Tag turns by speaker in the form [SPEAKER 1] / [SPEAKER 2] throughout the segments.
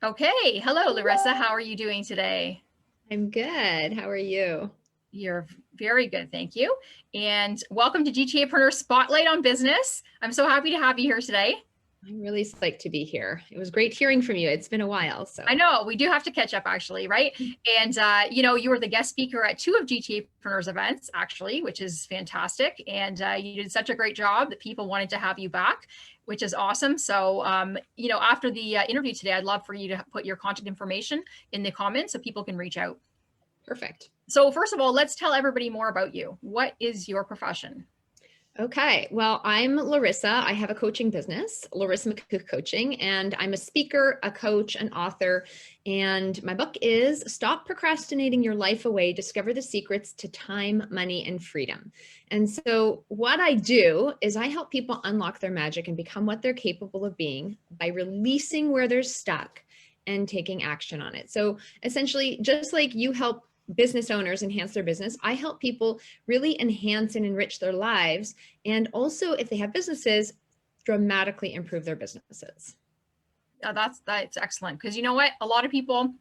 [SPEAKER 1] Okay. Hello, Larissa. How are you doing today?
[SPEAKER 2] I'm good. How are you?
[SPEAKER 1] You're very good. Thank you. And welcome to GTApreneur Spotlight on Business. I'm so happy to have you here today.
[SPEAKER 2] I'm really psyched to be here. It was great hearing from you. It's been a while,
[SPEAKER 1] I
[SPEAKER 2] so.
[SPEAKER 1] know we do have to catch up actually, right? And you were the guest speaker at two of GTApreneurs events actually, which is fantastic. And you did such a great job that people wanted to have you back, which is awesome. So, after the interview today, I'd love for you to put your contact information in the comments so people can reach out.
[SPEAKER 2] Perfect.
[SPEAKER 1] So first of all, let's tell everybody more about you. What is your profession?
[SPEAKER 2] Okay. Well, I'm Larissa. I have a coaching business, Larisa Makuch Coaching, and I'm a speaker, a coach, an author. And my book is Stop Procrastinating Your Life Away, Discover the Secrets to Time, Money, and Freedom. And so what I do is I help people unlock their magic and become what they're capable of being by releasing where they're stuck and taking action on it. So essentially, just like you help business owners enhance their business, I help people really enhance and enrich their lives. And also, if they have businesses, dramatically improve their businesses.
[SPEAKER 1] That's excellent because you know what? A lot of people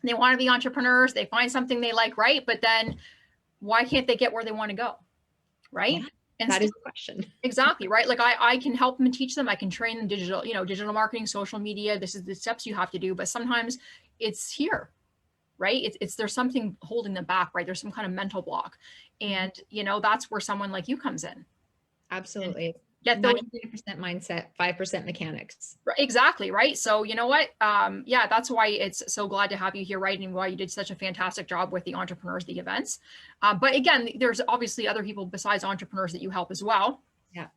[SPEAKER 1] they want to be entrepreneurs. They find something they like, right? But then why can't they get where they want to go, right?
[SPEAKER 2] Yeah,
[SPEAKER 1] And
[SPEAKER 2] that is the question.
[SPEAKER 1] exactly right. Like I can help them and teach them. I can train them digital marketing, social media. This is the steps you have to do. But sometimes it's here, right? It's there's something holding them back, right? There's some kind of mental block, and that's where someone like you comes in and
[SPEAKER 2] Absolutely.
[SPEAKER 1] get those
[SPEAKER 2] 99% mindset, 5% mechanics.
[SPEAKER 1] exactly right. So you know what? Yeah, that's why it's so glad to have you here, right? And why you did such a fantastic job with the entrepreneurs, the events. But again, there's obviously other people besides entrepreneurs that you help as well.
[SPEAKER 2] Yeah.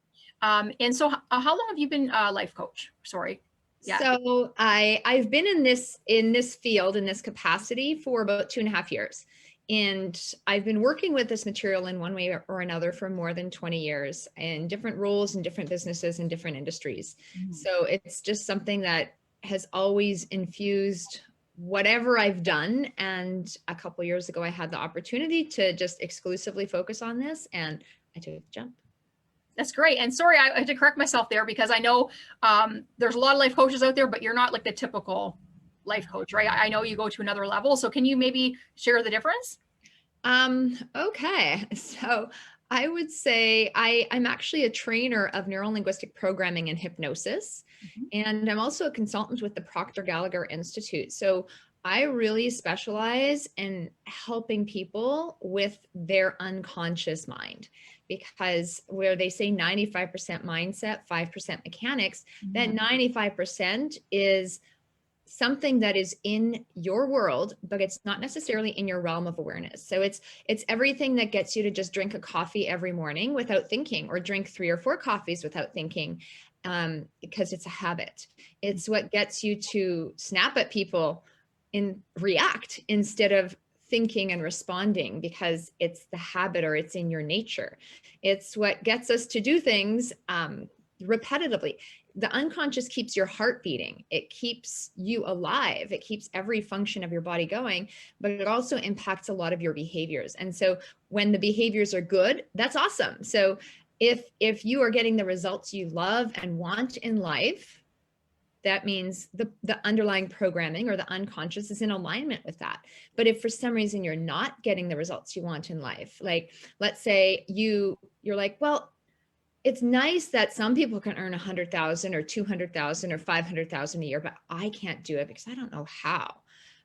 [SPEAKER 1] And so, how long have you been a life coach? Sorry. Yeah.
[SPEAKER 2] So I've been in this field in this capacity for about 2.5 years. And I've been working with this material in one way or another for more than 20 years in different roles in different businesses and different industries. So it's just something that has always infused whatever I've done. And a couple years ago, I had the opportunity to just exclusively focus on this, and I took the jump.
[SPEAKER 1] That's great. And sorry, I had to correct myself there because I know there's a lot of life coaches out there, but you're not like the typical life coach, right? I know you go to another level. So can you maybe share the difference?
[SPEAKER 2] Okay. So I would say I'm actually a trainer of neuro-linguistic programming and hypnosis.
[SPEAKER 1] Mhm.
[SPEAKER 2] And I'm also a consultant with the Proctor Gallagher Institute. So I really specialize in helping people with their unconscious mind, because where they say 95% mindset, 5% mechanics, that 95% is something that is in your world, but it's not necessarily in your realm of awareness. So it's everything that gets you to just drink a coffee every morning without thinking, or drink 3 or 4 coffees without thinking, because it's a habit. It's what gets you to snap at people and react instead of thinking and responding, because it's the habit or it's in your nature. It's what gets us to do things repetitively. The unconscious keeps your heart beating. It keeps you alive. It keeps every function of your body going, but it also impacts a lot of your behaviors. And so when the behaviors are good, that's awesome. So if you are getting the results you love and want in life, that means the underlying programming or the unconscious is in alignment with that. But if for some reason you're not getting the results you want in life, like let's say you're like, well, it's nice that some people can earn 100,000 or 200,000 or 500,000 a year, but I can't do it because I don't know how.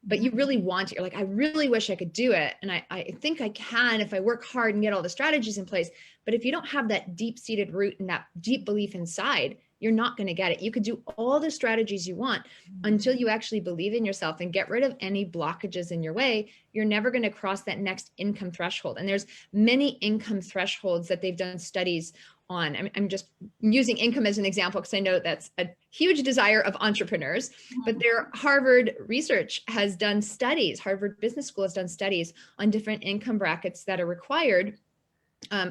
[SPEAKER 2] But you really want it. You're like, I really wish I could do it. And I think I can if I work hard and get all the strategies in place. But if you don't have that deep-seated root and that deep belief inside, you're not going to get it. You could do all the strategies you want until you actually believe in yourself and get rid of any blockages in your way. You're never going to cross that next income threshold. And there's many income thresholds that they've done studies on. I'm just using income as an example because I know that's a huge desire of entrepreneurs, but their Harvard research has done studies, Harvard Business School has done studies on different income brackets that are required,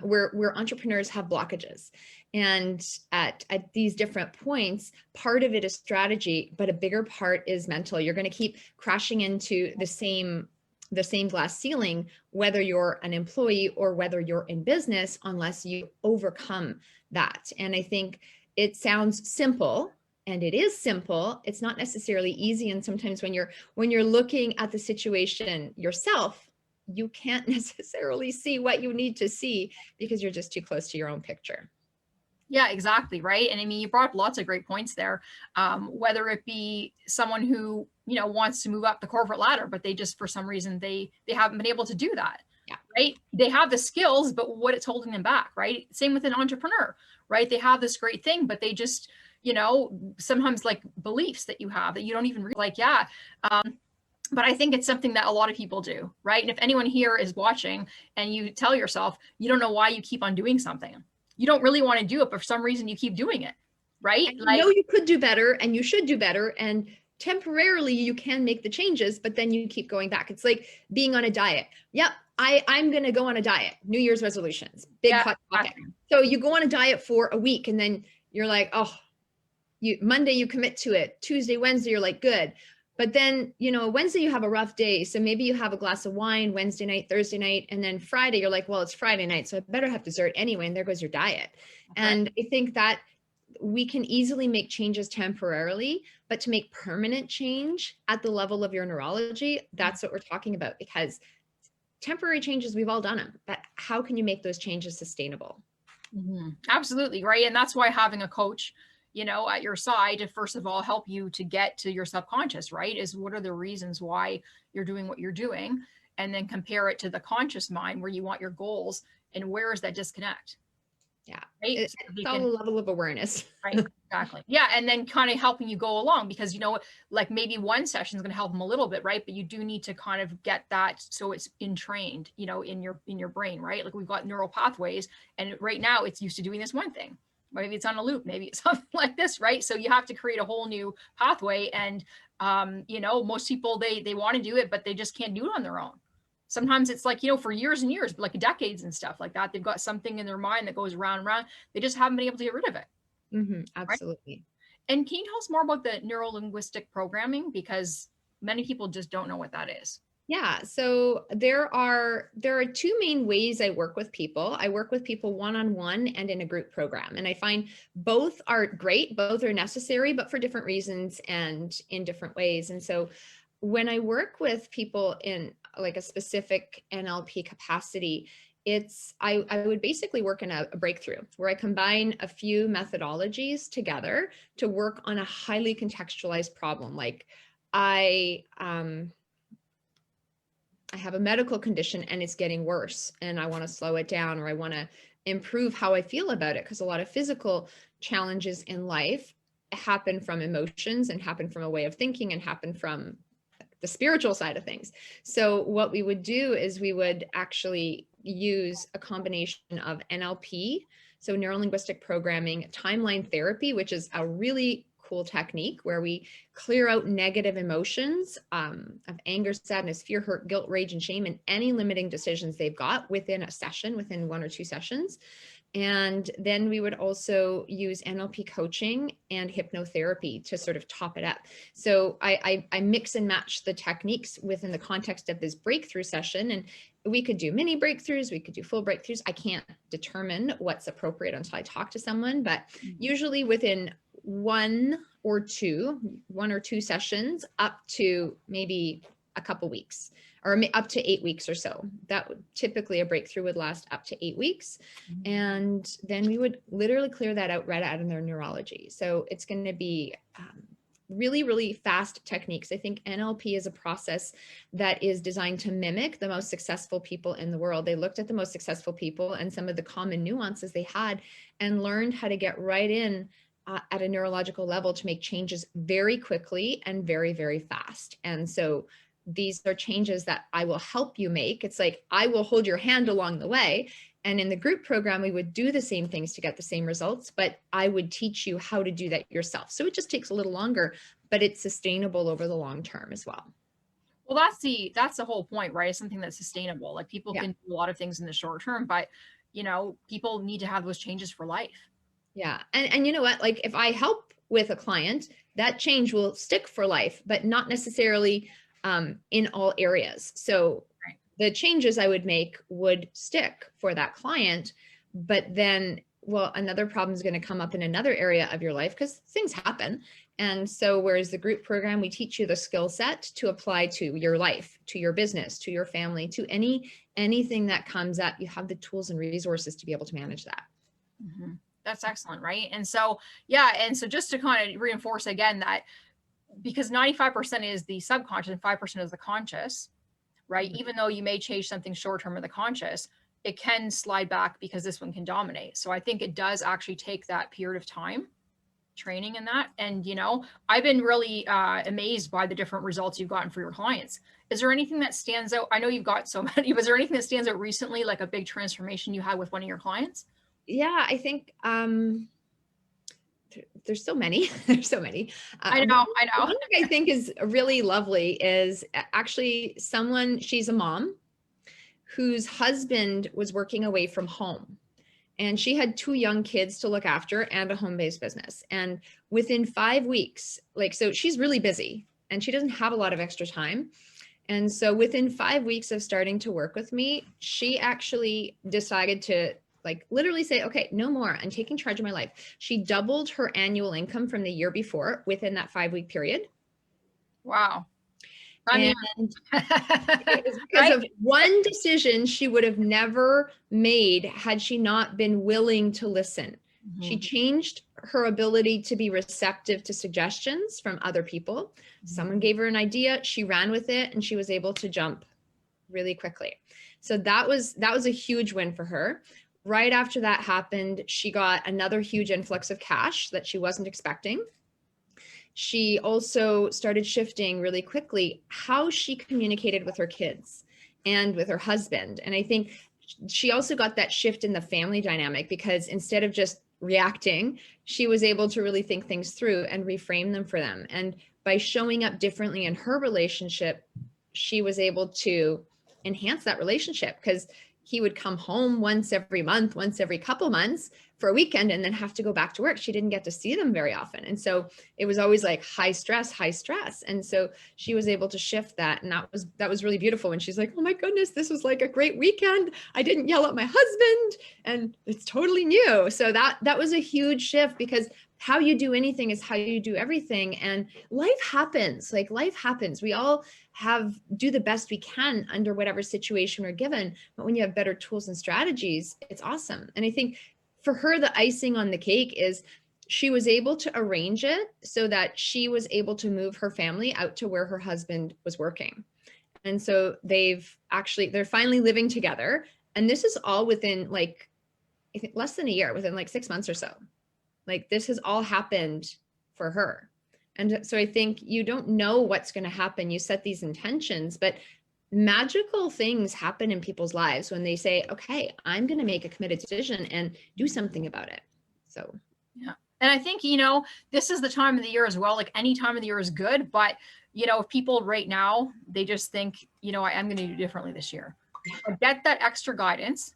[SPEAKER 2] where entrepreneurs have blockages. And at these different points, part of it is strategy, but a bigger part is mental. You're going to keep crashing into the same glass ceiling, whether you're an employee or whether you're in business, unless you overcome that. And I think it sounds simple, and it is simple, it's not necessarily easy. And sometimes when you're looking at the situation yourself, you can't necessarily see what you need to see because you're just too close to your own picture.
[SPEAKER 1] Yeah, exactly. Right. And I mean, you brought up lots of great points there. Whether it be someone who, wants to move up the corporate ladder, but they just, for some reason, they haven't been able to do that.
[SPEAKER 2] Yeah.
[SPEAKER 1] Right. They have the skills, but what it's holding them back. Right. Same with an entrepreneur. Right. They have this great thing, but they just, sometimes like beliefs that you have that you don't even like, yeah. But I think it's something that a lot of people do. Right. And if anyone here is watching and you tell yourself, you don't know why you keep on doing something, you don't really want to do it, but for some reason you keep doing it, right?
[SPEAKER 2] And you know you could do better and you should do better, and temporarily you can make the changes, but then you keep going back. It's like being on a diet. Yep, I'm going to go on a diet. New Year's resolutions, big hot topic.
[SPEAKER 1] Exactly.
[SPEAKER 2] So you go on a diet for a week and then you're like, oh, Monday you commit to it. Tuesday, Wednesday, you're like, good. But then, Wednesday you have a rough day. So maybe you have a glass of wine Wednesday night, Thursday night, and then Friday you're like, well, it's Friday night, so I better have dessert anyway. And there goes your diet. Okay. And I think that we can easily make changes temporarily, but to make permanent change at the level of your neurology, that's what we're talking about, because temporary changes, we've all done them, but how can you make those changes sustainable?
[SPEAKER 1] Mm-hmm. Absolutely. Right. And that's why having a coach, at your side to first of all help you to get to your subconscious, right? Is what are the reasons why you're doing what you're doing? And then compare it to the conscious mind where you want your goals, and where is that disconnect?
[SPEAKER 2] Yeah.
[SPEAKER 1] Right.
[SPEAKER 2] It's all a level of awareness.
[SPEAKER 1] Right. Exactly. Yeah. And then kind of helping you go along, because, like maybe one session is going to help them a little bit. Right. But you do need to kind of get that so it's entrained, in your brain. Right. Like we've got neural pathways, and right now it's used to doing this one thing. Maybe it's on a loop, maybe it's something like this. Right. So you have to create a whole new pathway. And, most people, they want to do it, but they just can't do it on their own. Sometimes it's like, for years and years, like decades and stuff like that, they've got something in their mind that goes around and around. They just haven't been able to get rid of it.
[SPEAKER 2] Mm-hmm, absolutely.
[SPEAKER 1] Right? And can you tell us more about the neuro-linguistic programming? Because many people just don't know what that is.
[SPEAKER 2] Yeah, so there are two main ways I work with people. I work with people one-on-one and in a group program. And I find both are great, both are necessary, but for different reasons and in different ways. And so when I work with people in like a specific NLP capacity, I would basically work in a breakthrough where I combine a few methodologies together to work on a highly contextualized problem. Like I have a medical condition and it's getting worse and I want to slow it down, or I want to improve how I feel about it, because a lot of physical challenges in life happen from emotions and happen from a way of thinking and happen from the spiritual side of things. So what we would do is we would actually use a combination of NLP, so neuro linguistic programming, timeline therapy, which is a really cool technique where we clear out negative emotions of anger, sadness, fear, hurt, guilt, rage, and shame, and any limiting decisions they've got within a session, within 1 or 2 sessions. And then we would also use NLP coaching and hypnotherapy to sort of top it up. So I mix and match the techniques within the context of this breakthrough session. And we could do mini breakthroughs, we could do full breakthroughs. I can't determine what's appropriate until I talk to someone, but usually within one or two sessions up to maybe a couple weeks, or up to 8 weeks or so. That would typically, a breakthrough would last up to 8 weeks. And then we would literally clear that out right out in their neurology. So it's going to be really, really fast techniques. I think NLP is a process that is designed to mimic the most successful people in the world. They looked at the most successful people and some of the common nuances they had and learned how to get right in at a neurological level to make changes very quickly and very, very fast. And so these are changes that I will help you make. It's like, I will hold your hand along the way. And in the group program, we would do the same things to get the same results, but I would teach you how to do that yourself. So it just takes a little longer, but it's sustainable over the long term as well.
[SPEAKER 1] Well, that's the whole point, right? It's something that's sustainable. Like people can do a lot of things in the short term, but people need to have those changes for life.
[SPEAKER 2] Yeah. And you know what, like if I help with a client, that change will stick for life, but not necessarily in all areas. So the changes I would make would stick for that client, but then well, another problem is going to come up in another area of your life because things happen. And so whereas the group program, we teach you the skill set to apply to your life, to your business, to your family, to anything that comes up, you have the tools and resources to be able to manage that.
[SPEAKER 1] Mhm. That's excellent, right? And so, yeah, and so just to kind of reinforce again that because 95% is the subconscious and 5% is the conscious, right?
[SPEAKER 2] Mhm.
[SPEAKER 1] Even though you may change something short term in the conscious, it can slide back because this one can dominate. So I think it does actually take that period of time training in that. And, I've been really amazed by the different results you've gotten for your clients. Is there anything that stands out? I know you've got so many, but is there anything that stands out recently, like a big transformation you had with one of your clients?
[SPEAKER 2] Yeah, I think there's so many. There's so many.
[SPEAKER 1] I
[SPEAKER 2] One
[SPEAKER 1] know, I know.
[SPEAKER 2] thing I think is really lovely is actually someone, she's a mom whose husband was working away from home. And she had two young kids to look after and a home-based business. And within 5 weeks, so she's really busy and she doesn't have a lot of extra time. And so within 5 weeks of starting to work with me, she actually decided to literally say, okay, no more. I'm taking charge of my life. She doubled her annual income from the year before within that 5 week period.
[SPEAKER 1] Wow. I
[SPEAKER 2] And
[SPEAKER 1] mean,
[SPEAKER 2] it was because
[SPEAKER 1] right?
[SPEAKER 2] of one decision she would have never made had she not been willing to listen. She
[SPEAKER 1] Mhm.
[SPEAKER 2] changed her ability to be receptive to suggestions from other people. Someone gave her an idea, she ran with it, and she was able to jump really quickly. So that was a huge win for her. Right after that happened, she got another huge influx of cash that she wasn't expecting. She also started shifting really quickly how she communicated with her kids and with her husband. And I think she also got that shift in the family dynamic because instead of just reacting, she was able to really think things through and reframe them for them. And by showing up differently in her relationship, she was able to enhance that relationship because he would come home once every month, once every couple months for a weekend and then have to go back to work. She didn't get to see them very often. And so it was always like high stress, high stress. And so she was able to shift that. And that was really beautiful. And she's like, oh my goodness, this was like a great weekend. I didn't yell at my husband and it's totally new. So that was a huge shift because how you do anything is how you do everything. And life happens. Life happens. We all do the best we can under whatever situation we're given. But when you have better tools and strategies, it's awesome. And I think for her, the icing on the cake is she was able to arrange it so that she was able to move her family out to where her husband was working. And so they're finally living together. And this is all within I think less than a year, within 6 months or so. This has all happened for her. And so I think you don't know what's going to happen. You set these intentions, but magical things happen in people's lives when they say, okay, I'm going to make a committed decision and do something about it. So,
[SPEAKER 1] yeah. And I think, this is the time of the year as well. Like any time of the year is good, but if people right now, they just think, I am going to do differently this year. But get that extra guidance.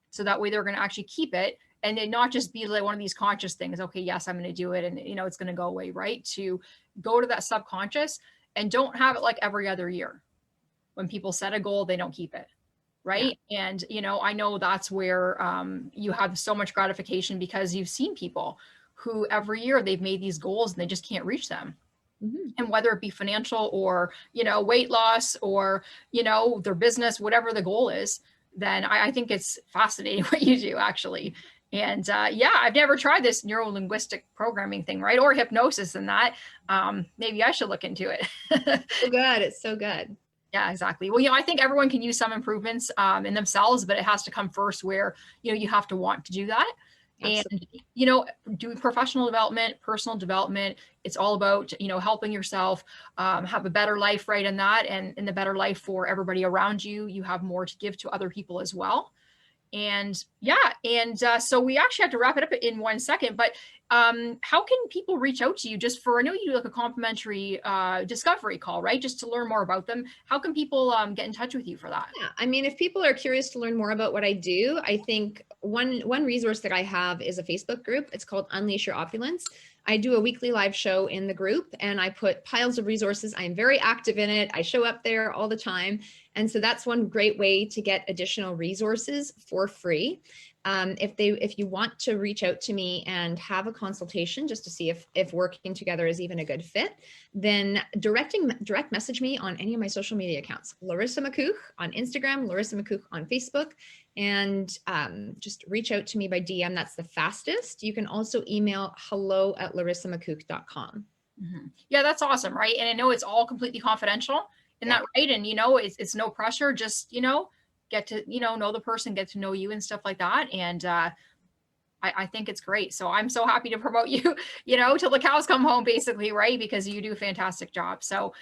[SPEAKER 1] So that way they're going to actually keep it and then not just be like one of these conscious things. Okay, yes, I'm going to do it. And, it's going to go away, right? To go to that subconscious and don't have it like every other year. When people set a goal, they don't keep it.
[SPEAKER 2] yeah.
[SPEAKER 1] Right. And, I know that's where you have so much gratification because you've seen people who every year they've made these goals and they just can't reach them.
[SPEAKER 2] Mm-hmm.
[SPEAKER 1] And whether it be financial or, weight loss or, their business, whatever the goal is, then I think it's fascinating what you do actually. And yeah, I've never tried this neuro-linguistic programming thing, right? Or hypnosis and that. Maybe I should look into it.
[SPEAKER 2] So good. It's so good.
[SPEAKER 1] Yeah, exactly. Well, I think everyone can use some improvements in themselves, but it has to come first where, you have to want to do that. And,
[SPEAKER 2] Absolutely.
[SPEAKER 1] doing professional development, personal development, it's all about, helping yourself have a better life, right? In that and in the better life for everybody around you, you have more to give to other people as well. And yeah, and so we actually have to wrap it up in 1 second, but how can people reach out to you just for, I know you do like a complimentary discovery call, right? Just to learn more about them. How can people get in touch with you for that?
[SPEAKER 2] Yeah, I mean, if people are curious to learn more about what I do, I think one resource that I have is a Facebook group. It's called Unleash Your Opulence. I do a weekly live show in the group and I put piles of resources. I am very active in it. I show up there all the time. And so that's one great way to get additional resources for free. If you want to reach out to me and have a consultation just to see if working together is even a good fit, then direct message me on any of my social media accounts. Larisa Makuch on Instagram, Larisa Makuch on Facebook, and just reach out to me by DM. That's the fastest. You can also email hello@larisamakuch.com.
[SPEAKER 1] Yeah, that's awesome, right? And I know it's all completely confidential in
[SPEAKER 2] Yeah.
[SPEAKER 1] that, right? And it's no pressure, just get to know the person, get to know you and stuff like that. And I think it's great. So I'm so happy to promote you, till the cows come home, basically, right? Because you do a fantastic job. So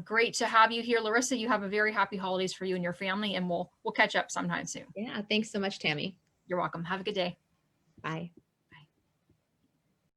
[SPEAKER 1] great to have you here, Larissa. You have a very happy holidays for you and your family, and we'll catch up sometime soon.
[SPEAKER 2] Yeah. Thanks so much, Tammy.
[SPEAKER 1] You're welcome. Have a good day.
[SPEAKER 2] Bye.